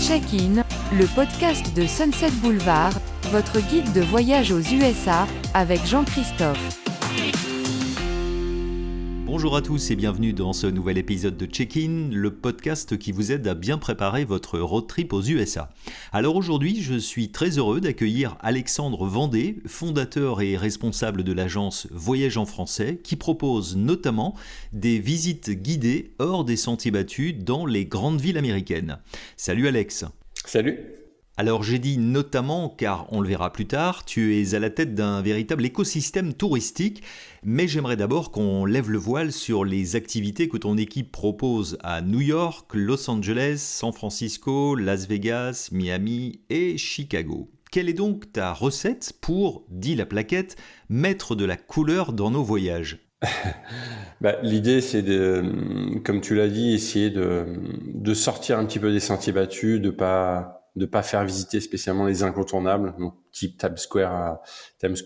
Check-in, le podcast de Sunset Boulevard, votre guide de voyage aux USA, avec Jean-Christophe. Bonjour à tous et bienvenue dans ce nouvel épisode de Check-in, le podcast qui vous aide à bien préparer votre road trip aux USA. Alors aujourd'hui, je suis très heureux d'accueillir Alexandre Vendée, fondateur et responsable de l'agence Voyage en français, qui propose notamment des visites guidées hors des sentiers battus dans les grandes villes américaines. Salut Alex. Salut. Alors j'ai dit notamment car on le verra plus tard, tu es à la tête d'un véritable écosystème touristique, mais j'aimerais d'abord qu'on lève le voile sur les activités que ton équipe propose à New York, Los Angeles, San Francisco, Las Vegas, Miami et Chicago. Quelle est donc ta recette pour, dit la plaquette, mettre de la couleur dans nos voyages ? L'idée, c'est comme tu l'as dit, essayer de sortir un petit peu des sentiers battus, de pas faire visiter spécialement les incontournables, donc type Times Square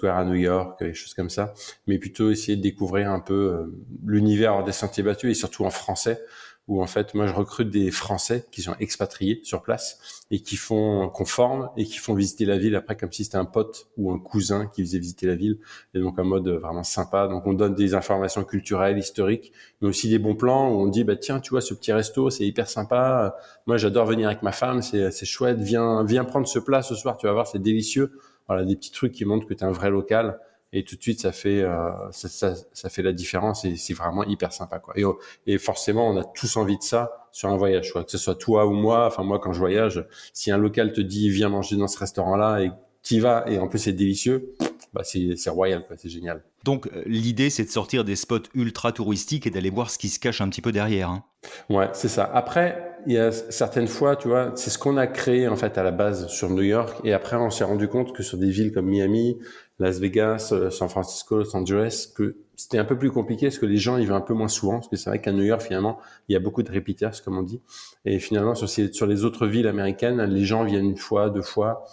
à New York, des choses comme ça, mais plutôt essayer de découvrir un peu l'univers hors des sentiers battus et surtout en français, où en fait moi je recrute des Français qui sont expatriés sur place et qu'on forme et qui font visiter la ville après comme si c'était un pote ou un cousin qui faisait visiter la ville, et donc un mode vraiment sympa. Donc on donne des informations culturelles, historiques, mais aussi des bons plans où on dit tiens, tu vois ce petit resto, c'est hyper sympa, moi j'adore venir avec ma femme, c'est chouette, viens prendre ce plat ce soir, tu vas voir, c'est délicieux. Voilà, des petits trucs qui montrent que tu es un vrai local. Et tout de suite, ça fait la différence et c'est vraiment hyper sympa, quoi. Et forcément, on a tous envie de ça sur un voyage, quoi. Que ce soit toi ou moi. Enfin, moi, quand je voyage, si un local te dit viens manger dans ce restaurant-là et t'y vas et en plus c'est délicieux, c'est royal, quoi. C'est génial. Donc l'idée, c'est de sortir des spots ultra touristiques et d'aller voir ce qui se cache un petit peu derrière, hein. Ouais, c'est ça. Après, il y a certaines fois, tu vois, c'est ce qu'on a créé en fait à la base sur New York, et après on s'est rendu compte que sur des villes comme Miami, Las Vegas, San Francisco, Los Angeles, que c'était un peu plus compliqué parce que les gens y vont un peu moins souvent, parce que c'est vrai qu'à New York finalement, il y a beaucoup de repeaters comme on dit, et finalement sur les autres villes américaines, les gens viennent une fois, deux fois,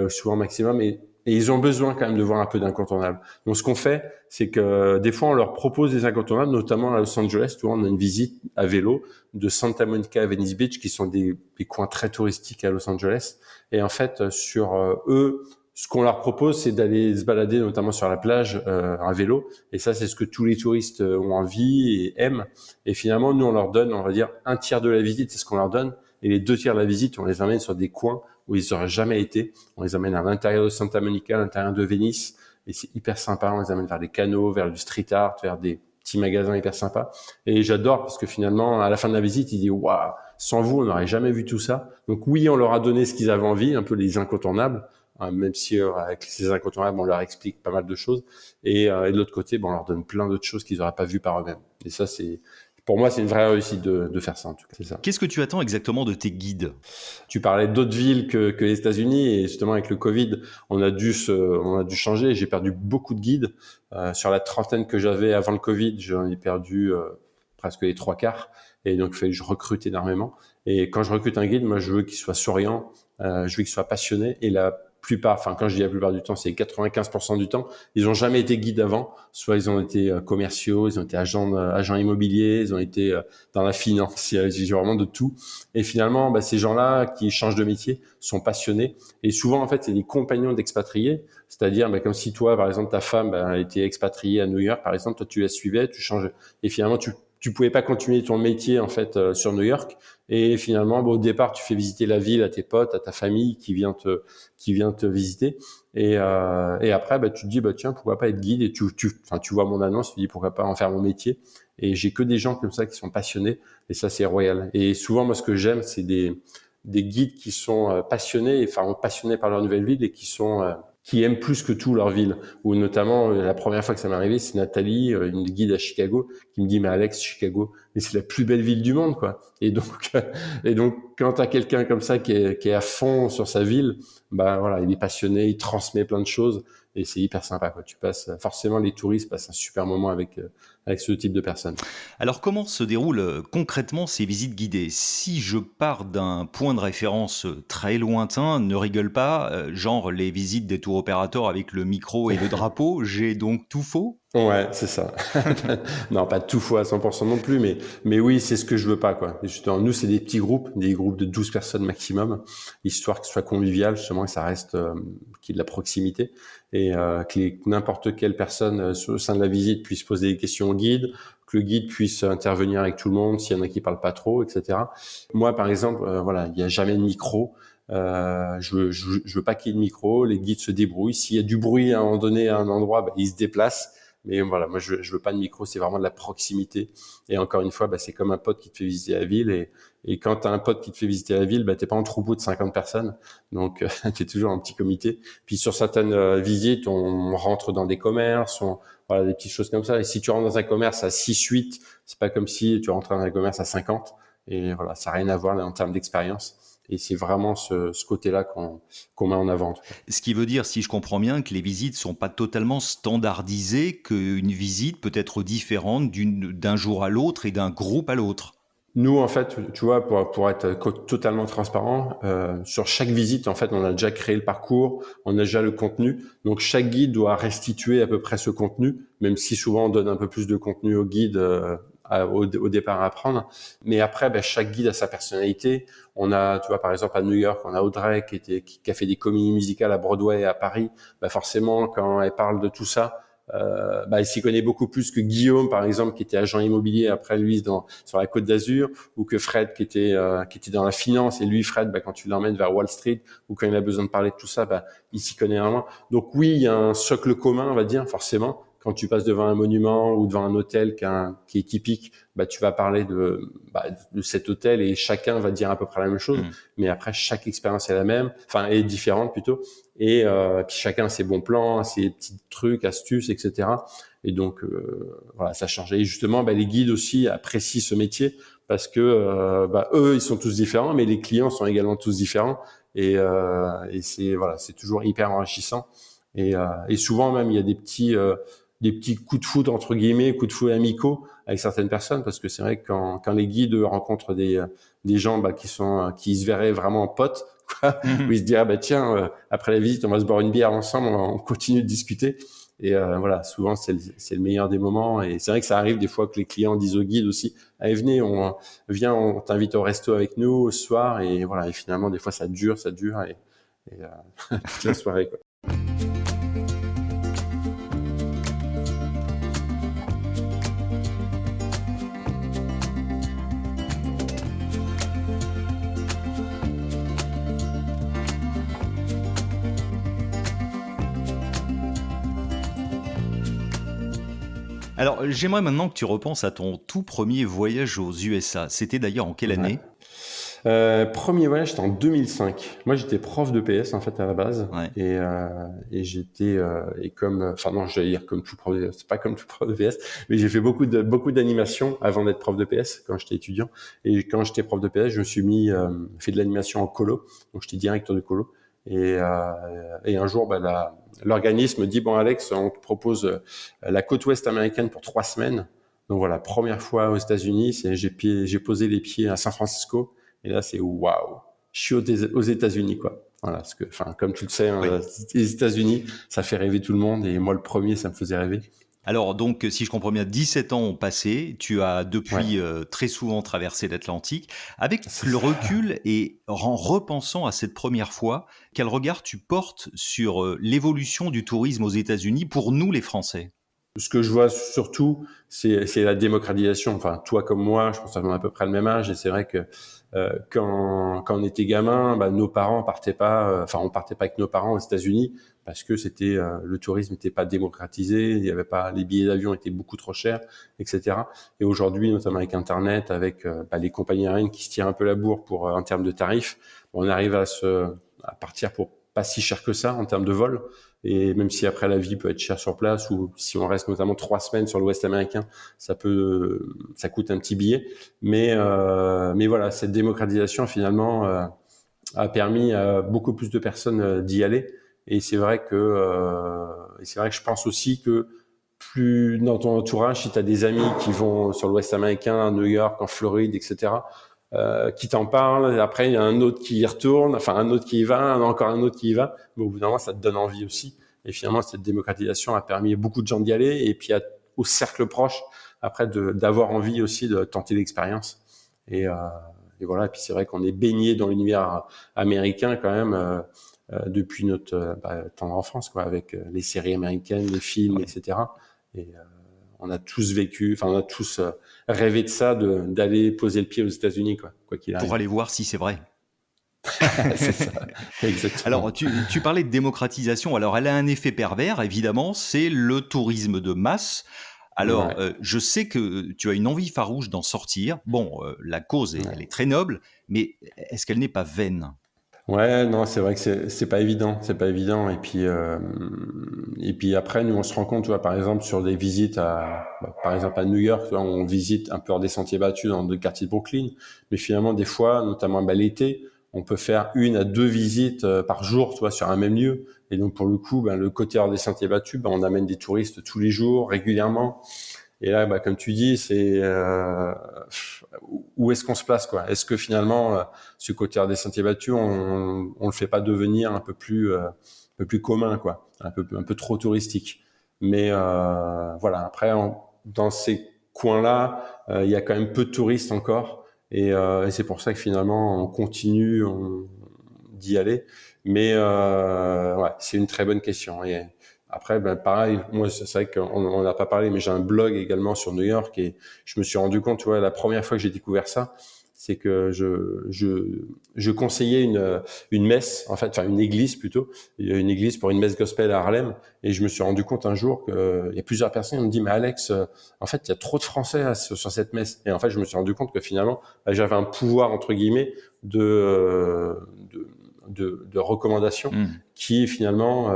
souvent maximum, et ils ont besoin quand même de voir un peu d'incontournable. Donc ce qu'on fait, c'est que des fois on leur propose des incontournables, notamment à Los Angeles, tu vois, on a une visite à vélo de Santa Monica à Venice Beach, qui sont des coins très touristiques à Los Angeles. Et en fait, sur eux, ce qu'on leur propose, c'est d'aller se balader notamment sur la plage à vélo. Et ça, c'est ce que tous les touristes ont envie et aiment. Et finalement, nous, on leur donne, on va dire, un tiers de la visite, c'est ce qu'on leur donne. Et les deux tiers de la visite, on les emmène sur des coins où ils n'auraient jamais été. On les emmène à l'intérieur de Santa Monica, à l'intérieur de Venise. Et c'est hyper sympa. On les amène vers des canaux, vers du street art, vers des petits magasins hyper sympas. Et j'adore parce que finalement, à la fin de la visite, ils disent waouh, sans vous, on n'aurait jamais vu tout ça. Donc oui, on leur a donné ce qu'ils avaient envie, un peu les incontournables. Même si avec ces incontournables, on leur explique pas mal de choses. Et de l'autre côté, on leur donne plein d'autres choses qu'ils n'auraient pas vues par eux-mêmes. Et ça, pour moi, c'est une vraie réussite de faire ça, en tout cas. C'est ça. Qu'est-ce que tu attends exactement de tes guides ? Tu parlais d'autres villes que les États-Unis, et justement avec le Covid, on a dû changer. J'ai perdu beaucoup de guides. Sur la trentaine que j'avais avant le Covid, j'en ai perdu presque les trois quarts. Et donc, il fallait que je recrute énormément. Et quand je recrute un guide, moi, je veux qu'il soit souriant, je veux qu'il soit passionné. Et quand je dis la plupart du temps, c'est 95% du temps, ils ont jamais été guides avant. Soit ils ont été commerciaux, ils ont été agents immobiliers, ils ont été dans la finance. J'ai vraiment de tout. Et finalement, ces gens-là qui changent de métier sont passionnés. Et souvent, en fait, c'est des compagnons d'expatriés. C'est-à-dire, comme si toi, par exemple, ta femme a été expatriée à New York, par exemple, toi, tu la suivais, tu changes. Et finalement, tu pouvais pas continuer ton métier en fait sur New York, et finalement au départ tu fais visiter la ville à tes potes, à ta famille qui vient te visiter, et après tu te dis tiens, pourquoi pas être guide, et tu vois mon annonce, tu te dis pourquoi pas en faire mon métier. Et j'ai que des gens comme ça qui sont passionnés, et ça c'est royal. Et souvent moi ce que j'aime, c'est des guides qui sont passionnés par leur nouvelle ville, et qui aiment plus que tout leur ville. Ou notamment, la première fois que ça m'est arrivé, c'est Nathalie, une guide à Chicago, qui me dit, mais Alex, Chicago, mais c'est la plus belle ville du monde, quoi. Et donc, quand t'as quelqu'un comme ça qui est à fond sur sa ville, voilà, il est passionné, il transmet plein de choses, et c'est hyper sympa, quoi. Forcément, les touristes passent un super moment avec ce type de personnes. Alors comment se déroulent concrètement ces visites guidées ? Si je pars d'un point de référence très lointain, ne rigole pas, genre les visites des tours opérateurs avec le micro et le drapeau, j'ai donc tout faux ? Ouais, c'est ça. Non, pas tout fois à 100% non plus, mais oui, c'est ce que je veux pas, quoi. Et justement, nous, c'est des groupes de 12 personnes maximum, histoire que ce soit convivial, justement, que ça reste, qu'il y ait de la proximité et n'importe quelle personne au sein de la visite puisse poser des questions au guide, que le guide puisse intervenir avec tout le monde s'il y en a qui parlent pas trop, etc. Moi, par exemple, voilà, il y a jamais de micro. Je veux pas qu'il y ait de micro. Les guides se débrouillent. S'il y a du bruit à un moment donné à un endroit, bah, ils se déplacent. Mais voilà, moi, je veux pas de micro, c'est vraiment de la proximité. Et encore une fois, bah, c'est comme un pote qui te fait visiter la ville. Et quand tu as un pote qui te fait visiter la ville, bah, t'es pas en troupeau de 50 personnes. Donc, tu es toujours en petit comité. Puis sur certaines visites, on rentre dans des commerces, voilà, des petites choses comme ça. Et si tu rentres dans un commerce à 6-8, c'est pas comme si tu rentrais dans un commerce à 50. Et voilà, ça n'a rien à voir là, en termes d'expérience. Et c'est vraiment ce côté-là qu'on met en avant. Ce qui veut dire, si je comprends bien, que les visites sont pas totalement standardisées, qu'une visite peut être différente d'un jour à l'autre et d'un groupe à l'autre. Nous, en fait, tu vois, pour être totalement transparent, sur chaque visite, en fait, on a déjà créé le parcours, on a déjà le contenu. Donc, chaque guide doit restituer à peu près ce contenu, même si souvent on donne un peu plus de contenu au guide au départ à apprendre. Mais après, ben, chaque guide a sa personnalité. On a, tu vois, par exemple, à New York, on a Audrey qui a fait des comédies musicales à Broadway et à Paris. Ben, forcément, quand elle parle de tout ça, il s'y connaît beaucoup plus que Guillaume, par exemple, qui était agent immobilier après lui sur la Côte d'Azur, ou que Fred qui était dans la finance. Et lui, Fred, quand tu l'emmènes vers Wall Street ou quand il a besoin de parler de tout ça, il s'y connaît vraiment. Donc oui, il y a un socle commun, on va dire, forcément. Quand tu passes devant un monument ou devant un hôtel qui est typique, tu vas parler de cet hôtel et chacun va dire à peu près la même chose. Mais après, chaque expérience est la même, enfin est différente plutôt. Et puis chacun a ses bons plans, ses petits trucs, astuces, etc. Et donc voilà, ça change. Et justement, les guides aussi apprécient ce métier parce que eux, ils sont tous différents, mais les clients sont également tous différents. Et c'est toujours hyper enrichissant. Et souvent même, il y a des petits coups de foudre entre guillemets, coups de fouet amicaux avec certaines personnes, parce que c'est vrai que quand les guides rencontrent des gens qui se verraient vraiment en potes, où ils se diraient tiens, après la visite on va se boire une bière ensemble, on continue de discuter. Et voilà, souvent c'est le meilleur des moments. Et c'est vrai que ça arrive des fois que les clients disent au guide aussi, allez venez, on t'invite au resto avec nous au soir. Et voilà, et finalement des fois ça dure et toute la soirée, quoi. Alors, j'aimerais maintenant que tu repenses à ton tout premier voyage aux USA. C'était d'ailleurs en quelle année ? Premier voyage, c'était en 2005. Moi, j'étais prof de PS en fait à la base, Ouais. et j'étais enfin non, j'allais dire comme tout prof, c'est pas comme tout prof de PS, mais j'ai fait beaucoup d'animation avant d'être prof de PS quand j'étais étudiant. Et quand j'étais prof de PS, je me suis fait de l'animation en colo, donc j'étais directeur de colo. Et un jour, l'organisme dit bon Alex, on te propose la côte ouest américaine pour 3 semaines. Donc voilà, première fois aux États-Unis, j'ai posé les pieds à San Francisco. Et là, c'est waouh, je suis aux États-Unis, quoi. Voilà, parce que, enfin, comme tu le sais, Oui. les États-Unis, ça fait rêver tout le monde. Et moi, le premier, ça me faisait rêver. Alors donc, si je comprends bien, 17 ans ont passé, tu as depuis Ouais, très souvent traversé l'Atlantique. Avec c'est le ça. recul et en repensant à cette première fois, quel regard tu portes sur l'évolution du tourisme aux États-Unis pour nous les Français ? Ce que je vois surtout, c'est la démocratisation. Enfin, toi comme moi, je pense qu'on a à peu près le même âge. Et c'est vrai que quand on était gamin, nos parents partaient pas. Enfin, on partait pas avec nos parents aux États-Unis parce que le tourisme n'était pas démocratisé. Il y avait pas, les billets d'avion étaient beaucoup trop chers, etc. Et aujourd'hui, notamment avec Internet, avec les compagnies aériennes qui se tirent un peu la bourre en termes de tarifs, on arrive à partir pour pas si cher que ça en termes de vol. Et même si après la vie peut être chère sur place, ou si on reste notamment 3 semaines sur l'Ouest américain, ça coûte un petit billet. Mais voilà, cette démocratisation finalement a permis à beaucoup plus de personnes d'y aller. Et c'est vrai que je pense aussi que plus dans ton entourage, si tu as des amis qui vont sur l'Ouest américain, à New York, en Floride, etc., qui t'en parle, et après il y a un autre qui y retourne, enfin un autre qui y va, encore un autre qui y va, mais au bout d'un moment ça te donne envie aussi. Et finalement, cette démocratisation a permis à beaucoup de gens d'y aller, et puis au cercle proche, après, d'avoir envie aussi de tenter l'expérience. Et voilà. Et puis c'est vrai qu'on est baigné dans l'univers américain quand même depuis notre tendre enfance, quoi, avec les séries américaines, les films, Ouais. etc. Et on a tous vécu, enfin on a tous rêvé de ça, d'aller poser le pied aux États-Unis, quoi qu'il arrive. Pour aller voir si c'est vrai. C'est ça, exactement. Alors, tu parlais de démocratisation. Alors, elle a un effet pervers, évidemment, c'est le tourisme de masse. Alors, Ouais. je sais que tu as une envie farouche d'en sortir. Bon, la cause, Ouais. elle est très noble, mais est-ce qu'elle n'est pas vaine? Ouais, non, c'est vrai que c'est pas évident, c'est pas évident. Et puis après, nous on se rend compte, tu vois, par exemple sur des visites par exemple à New York, tu vois, on visite un peu hors des sentiers battus dans le quartier de Brooklyn, mais finalement des fois, notamment l'été, on peut faire 1 à 2 visites par jour, tu vois, sur un même lieu. Et donc pour le coup, le côté hors des sentiers battus, on amène des touristes tous les jours, régulièrement. Et là, comme tu dis, c'est où est-ce qu'on se place, quoi? Est-ce que finalement, ce côté des sentiers battus, on le fait pas devenir un peu plus commun, quoi, un peu trop touristique. Mais voilà. Après, dans ces coins-là, il y a quand même peu de touristes encore, et c'est pour ça que finalement, on continue d'y aller. Mais ouais, c'est une très bonne question. Et après, pareil, moi, c'est vrai qu'on n'a pas parlé, mais j'ai un blog également sur New York, et je me suis rendu compte, tu vois, la première fois que j'ai découvert ça, c'est que je conseillais une messe, en fait, enfin une église plutôt, une église pour une messe gospel à Harlem, et je me suis rendu compte un jour qu'il y a plusieurs personnes qui me disent, mais Alex, en fait, il y a trop de Français sur cette messe. Et en fait, je me suis rendu compte que finalement, j'avais un pouvoir, entre guillemets, de recommandation qui finalement,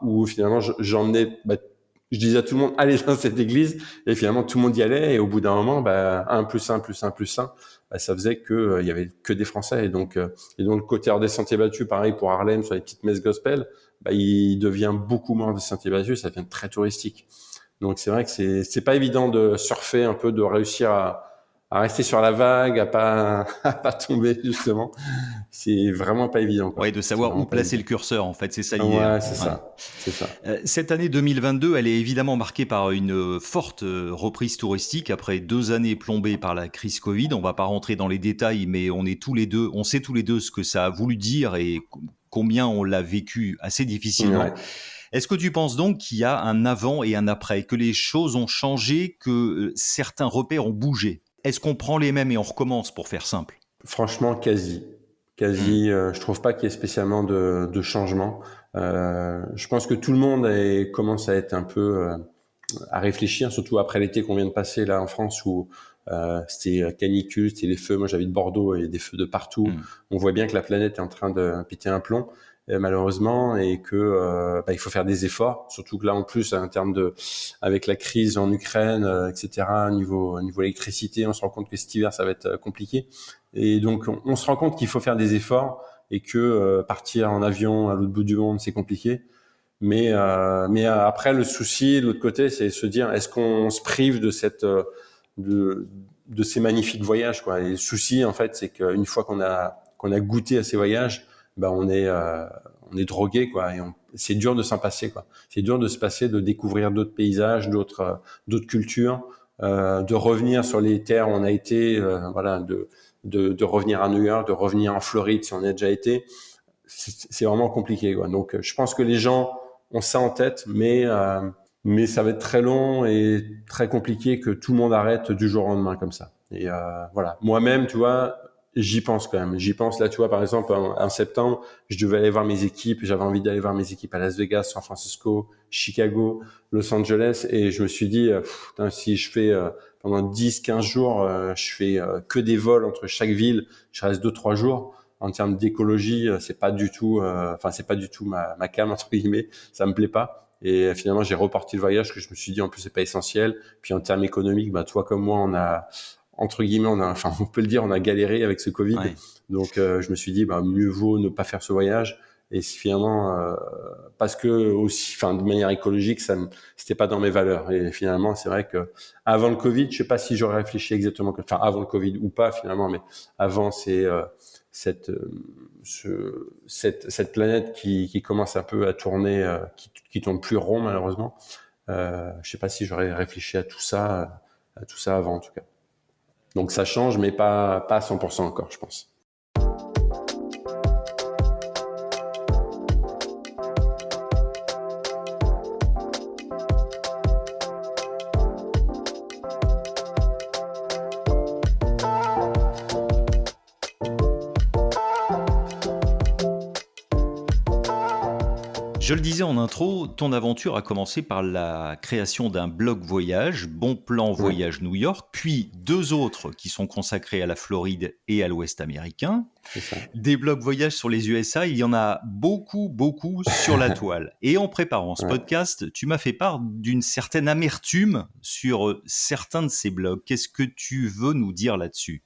où finalement j'emmenais, je disais à tout le monde, allez dans cette église, et finalement tout le monde y allait, et au bout d'un moment, 1 plus 1 plus 1 plus 1, ça faisait que il y avait que des Français, et donc le côté hors des sentiers battus, pareil pour Harlem sur les petites messes gospel, il devient beaucoup moins des sentiers battus, ça devient très touristique. Donc c'est vrai que c'est pas évident de surfer un peu, de réussir à rester sur la vague, à pas tomber justement. C'est vraiment pas évident, Ouais, quoi. de C'est savoir où vraiment pas placer évident. le curseur, en fait, c'est ça l'idée, hein. Ouais, c'est Ouais. ça, c'est ça. Cette année 2022, elle est évidemment marquée par une forte reprise touristique après 2 années plombées par la crise Covid. On va pas rentrer dans les détails, mais on sait tous les deux ce que ça a voulu dire et combien on l'a vécu assez difficilement. Ouais. Est-ce que tu penses donc qu'il y a un avant et un après, que les choses ont changé, que certains repères ont bougé? Est-ce qu'on prend les mêmes et on recommence, pour faire simple? Franchement, Hmm. quasi. Je trouve pas qu'il y ait spécialement de changement. Je pense que tout le monde commence à être un peu à réfléchir, surtout après l'été qu'on vient de passer là en France, où c'était canicule, c'était les feux. Moi, j'habite Bordeaux, et des feux de partout. Hmm. On voit bien que la planète est en train de péter un plomb, malheureusement, et que il faut faire des efforts. Surtout que là, en plus, en termes avec la crise en Ukraine, etc. Niveau électricité, on se rend compte que cet hiver, ça va être compliqué. Et donc, on se rend compte qu'il faut faire des efforts, et que partir en avion à l'autre bout du monde, c'est compliqué. Mais après, le souci de l'autre côté, c'est se dire, est-ce qu'on se prive de de ces magnifiques voyages, quoi. Et le souci, en fait, c'est qu'une fois qu'on a goûté à ces voyages, on est drogué, quoi. Et c'est dur de s'en passer, quoi. C'est dur de se passer, de découvrir d'autres paysages, d'autres cultures, de revenir sur les terres où on a été, voilà, de revenir à New York, de revenir en Floride si on y a déjà été. C'est vraiment compliqué, quoi. Donc, je pense que les gens ont ça en tête, mais ça va être très long et très compliqué que tout le monde arrête du jour au lendemain comme ça. Et voilà. Moi-même, tu vois, j'y pense quand même. J'y pense là, tu vois, par exemple, en septembre, je devais aller voir mes équipes. J'avais envie d'aller voir mes équipes à Las Vegas, San Francisco, Chicago, Los Angeles, et je me suis dit, putain, si je fais pendant 10-15 jours, je fais que des vols entre chaque ville, je reste 2-3 jours. En termes d'écologie, c'est pas du tout, c'est pas du tout ma came, entre guillemets. Ça me plaît pas. Et finalement, j'ai reporté le voyage, que je me suis dit, en plus, c'est pas essentiel. Puis en termes économiques, toi comme moi, entre guillemets, on peut le dire, on a galéré avec ce Covid. Ouais. Donc, je me suis dit, mieux vaut ne pas faire ce voyage. Et finalement, parce que aussi, enfin, de manière écologique, c'était pas dans mes valeurs. Et finalement, c'est vrai que avant le Covid, je sais pas si j'aurais réfléchi exactement, enfin, avant le Covid ou pas finalement, mais avant, c'est cette planète qui commence un peu à tourner, qui tourne plus rond malheureusement. Je sais pas si j'aurais réfléchi à tout ça avant en tout cas. Donc ça change, mais pas à 100% encore, je pense. Je le disais en intro, ton aventure a commencé par la création d'un blog voyage, Bon Plan Voyage New York, puis 2 autres qui sont consacrés à la Floride et à l'Ouest américain. C'est ça. Des blogs voyage sur les USA, il y en a beaucoup, beaucoup sur la toile. Et en préparant ce podcast, tu m'as fait part d'une certaine amertume sur certains de ces blogs. Qu'est-ce que tu veux nous dire là-dessus ?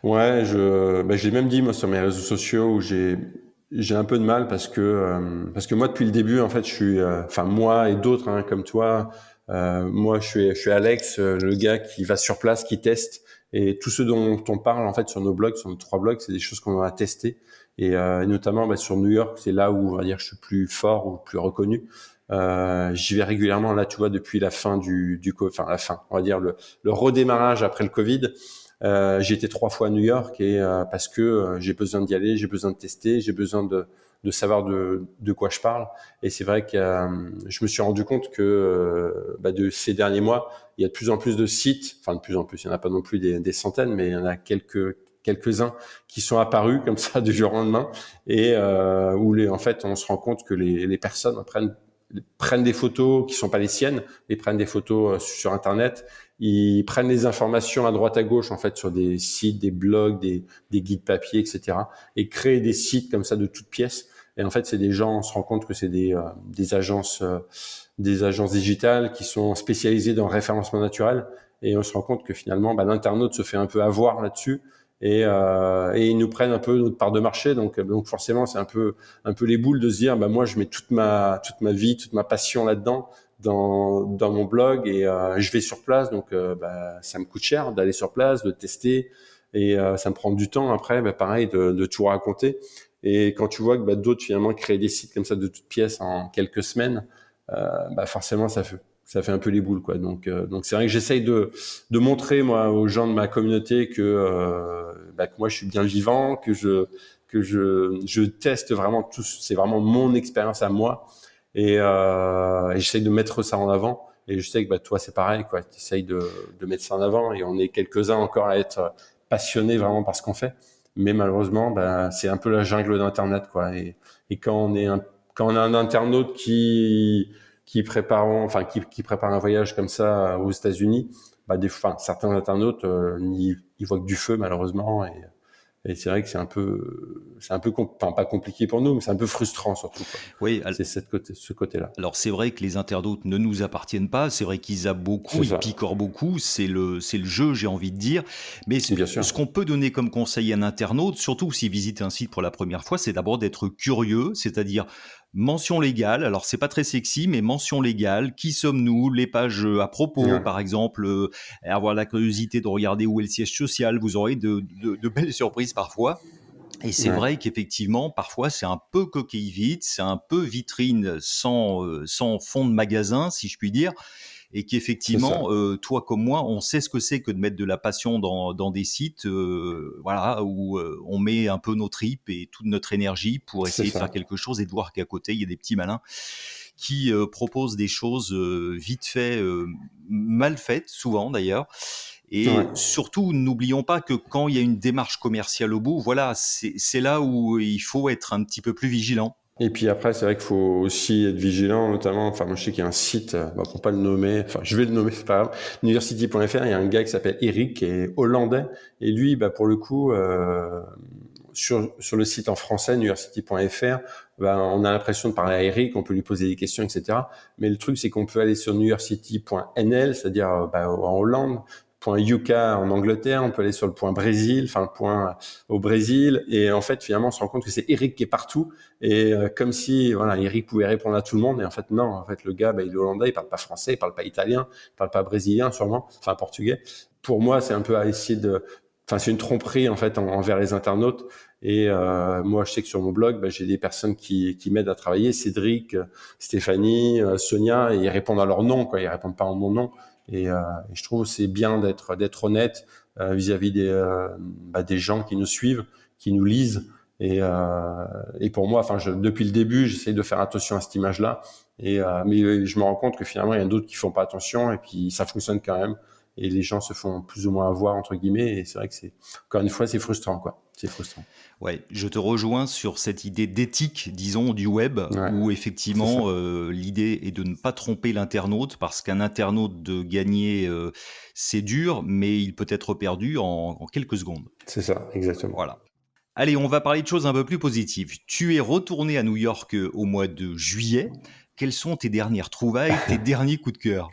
Ouais, j'ai même dit moi sur mes réseaux sociaux où j'ai un peu de mal parce que moi depuis le début en fait je suis enfin moi et d'autres hein, comme toi moi je suis Alex le gars qui va sur place qui teste et tout ce dont on parle en fait sur nos blogs sur nos 3 blogs c'est des choses qu'on a testées et notamment sur New York c'est là où on va dire je suis plus fort ou plus reconnu. J'y vais régulièrement là tu vois depuis la fin enfin la fin on va dire le redémarrage après le Covid. J'ai été 3 fois à New York et parce que j'ai besoin d'y aller, j'ai besoin de tester, j'ai besoin de savoir de quoi je parle. Et c'est vrai que je me suis rendu compte que de ces derniers mois, il y a de plus en plus de sites, enfin de plus en plus, il n'y en a pas non plus des centaines, mais il y en a quelques-uns qui sont apparus comme ça du jour au lendemain et où en fait on se rend compte que les personnes prennent des photos qui sont pas les siennes, ils prennent des photos sur Internet. Ils prennent les informations à droite à gauche en fait sur des sites, des blogs, des guides papier, etc. et créent des sites comme ça de toutes pièces. Et en fait, c'est des gens, on se rend compte que c'est des agences digitales qui sont spécialisées dans le référencement naturel. Et on se rend compte que finalement, l'internaute se fait un peu avoir là-dessus. Et ils nous prennent un peu notre part de marché. Donc forcément, c'est un peu les boules de se dire, moi, je mets toute ma vie, toute ma passion là-dedans. Dans mon blog et je vais sur place donc ça me coûte cher d'aller sur place de tester et ça me prend du temps après pareil de tout raconter et quand tu vois que d'autres finalement créent des sites comme ça de toutes pièces en quelques semaines forcément ça fait un peu les boules quoi donc c'est vrai que j'essaye de montrer moi aux gens de ma communauté que moi je suis bien vivant que je teste vraiment tout c'est vraiment mon expérience à moi. Et j'essaye de mettre ça en avant. Et je sais que toi, c'est pareil, quoi. Tu essayes de mettre ça en avant. Et on est quelques-uns encore à être passionnés vraiment par ce qu'on fait. Mais malheureusement, c'est un peu la jungle d'Internet, quoi. Et quand on a un internaute qui prépare un voyage comme ça aux États-Unis, certains internautes, ils voient que du feu, malheureusement. Et c'est vrai que c'est un peu pas compliqué pour nous, mais c'est un peu frustrant surtout, quoi. Oui, C'est ce côté-là. alors c'est vrai que les internautes ne nous appartiennent pas, c'est vrai qu'ils zappent beaucoup, ils picorent beaucoup, c'est le jeu, j'ai envie de dire. Mais Bien sûr. ce qu'on peut donner comme conseil à un internaute, surtout s'il visite un site pour la première fois, c'est d'abord d'être curieux, c'est-à-dire mention légale. Alors c'est pas très sexy, mais mention légale. Qui sommes-nous? Les pages à propos, par exemple, avoir la curiosité de regarder où est le siège social. Vous aurez de belles surprises parfois. Et c'est vrai qu'effectivement, parfois, c'est un peu coquille vide, c'est un peu vitrine sans fond de magasin, si je puis dire. Et qu'effectivement, toi comme moi, on sait ce que c'est que de mettre de la passion dans des sites où on met un peu nos tripes et toute notre énergie pour essayer de faire quelque chose et de voir qu'à côté, il y a des petits malins qui proposent des choses vite fait, mal faites, souvent d'ailleurs. Et surtout, n'oublions pas que quand il y a une démarche commerciale au bout, voilà, c'est là où il faut être un petit peu plus vigilant. Et puis après, c'est vrai qu'il faut aussi être vigilant, notamment, moi je sais qu'il y a un site, pour pas le nommer, je vais le nommer, c'est pas grave, NewYorkCity.fr, il y a un gars qui s'appelle Eric, qui est hollandais, et lui, pour le coup, sur le site en français, NewYorkCity.fr, on a l'impression de parler à Eric, on peut lui poser des questions, etc. Mais le truc, c'est qu'on peut aller sur NewYorkCity.nl, c'est-à-dire en Hollande, point Yucca en Angleterre, on peut aller sur le point Brésil, enfin le point au Brésil, et en fait finalement on se rend compte que c'est Eric qui est partout, et comme si voilà Eric pouvait répondre à tout le monde, et en fait non, en fait le gars il est hollandais, il parle pas français, il parle pas italien, il parle pas brésilien sûrement, enfin portugais. Pour moi c'est un peu à essayer de, enfin c'est une tromperie en fait envers les internautes, et moi je sais que sur mon blog j'ai des personnes qui m'aident à travailler, Cédric, Stéphanie, Sonia, et ils répondent à leur nom quoi, ils répondent pas en mon nom. Et je trouve que c'est bien d'être honnête vis-à-vis des gens qui nous suivent, qui nous lisent. Et pour moi, depuis le début, j'essaye de faire attention à cette image-là. Mais je me rends compte que finalement, il y en a d'autres qui font pas attention et puis ça fonctionne quand même. Et les gens se font plus ou moins avoir entre guillemets. Et c'est vrai que encore une fois, c'est frustrant quoi. C'est frustrant. Ouais, je te rejoins sur cette idée d'éthique, disons, du web, où effectivement l'idée est de ne pas tromper l'internaute, parce qu'un internaute de gagner, c'est dur, mais il peut être perdu en quelques secondes. C'est ça, exactement. Voilà. Allez, on va parler de choses un peu plus positives. Tu es retourné à New York au mois de juillet. Quelles sont tes dernières trouvailles, tes derniers coups de cœur ?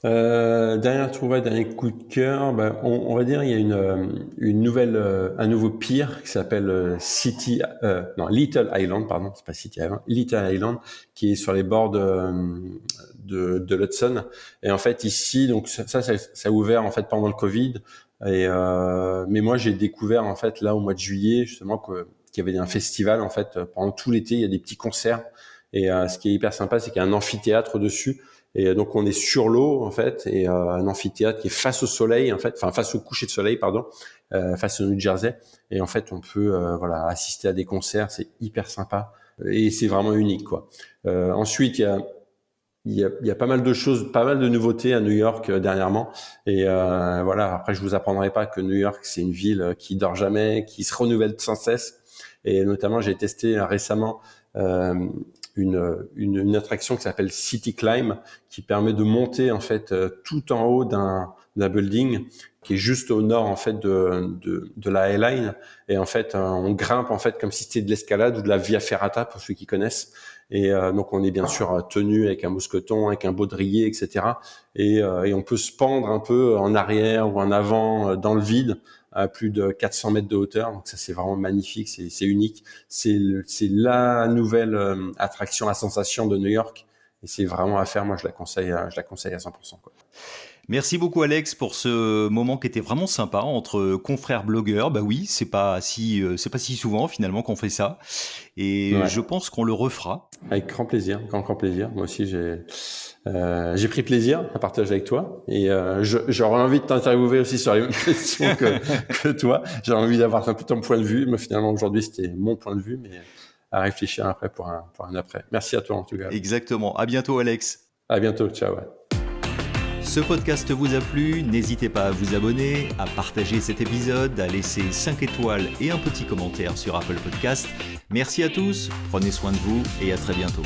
Dernière trouvaille, dernier coup de cœur, on va dire il y a une nouvelle, un nouveau pier qui s'appelle Little Island, pardon, c'est pas City Island, Little Island, qui est sur les bords de l'Hudson. Et en fait ici, donc ça a ouvert en fait pendant le Covid. Mais moi j'ai découvert en fait là au mois de juillet justement qu'il y avait un festival en fait pendant tout l'été, il y a des petits concerts. Et ce qui est hyper sympa, c'est qu'il y a un amphithéâtre dessus. Et donc on est sur l'eau en fait, et un amphithéâtre qui est face au soleil en fait, enfin face au coucher de soleil pardon, face au New Jersey. Et en fait on peut assister à des concerts, c'est hyper sympa et c'est vraiment unique quoi. Ensuite il y a pas mal de choses, pas mal de nouveautés à New York dernièrement. Et après je vous apprendrai pas que New York c'est une ville qui dort jamais, qui se renouvelle sans cesse. Et notamment j'ai testé récemment une attraction qui s'appelle City Climb, qui permet de monter en fait tout en haut d'un building qui est juste au nord en fait de la High Line. Et en fait on grimpe en fait comme si c'était de l'escalade ou de la Via Ferrata pour ceux qui connaissent. Et donc on est bien sûr tenu avec un mousqueton, avec un baudrier, etc. Et on peut se pendre un peu en arrière ou en avant dans le vide à plus de 400 mètres de hauteur. Donc ça, c'est vraiment magnifique, c'est unique. C'est la nouvelle attraction à sensation de New York. Et c'est vraiment à faire. Moi, je la conseille à 100%, quoi. Merci beaucoup Alex pour ce moment qui était vraiment sympa entre confrères blogueurs. Bah oui, c'est pas si souvent finalement qu'on fait ça. Et je pense qu'on le refera. Avec grand plaisir, grand plaisir. Moi aussi, j'ai pris plaisir à partager avec toi. Et j'aurais envie de t'interviewer aussi sur les mêmes questions que toi. J'ai envie d'avoir un peu ton point de vue. Mais finalement, aujourd'hui, c'était mon point de vue, mais à réfléchir après pour un après. Merci à toi en tout cas. Exactement. À bientôt Alex. À bientôt. Ciao. Ouais. Ce podcast vous a plu, n'hésitez pas à vous abonner, à partager cet épisode, à laisser 5 étoiles et un petit commentaire sur Apple Podcast. Merci à tous, prenez soin de vous et à très bientôt.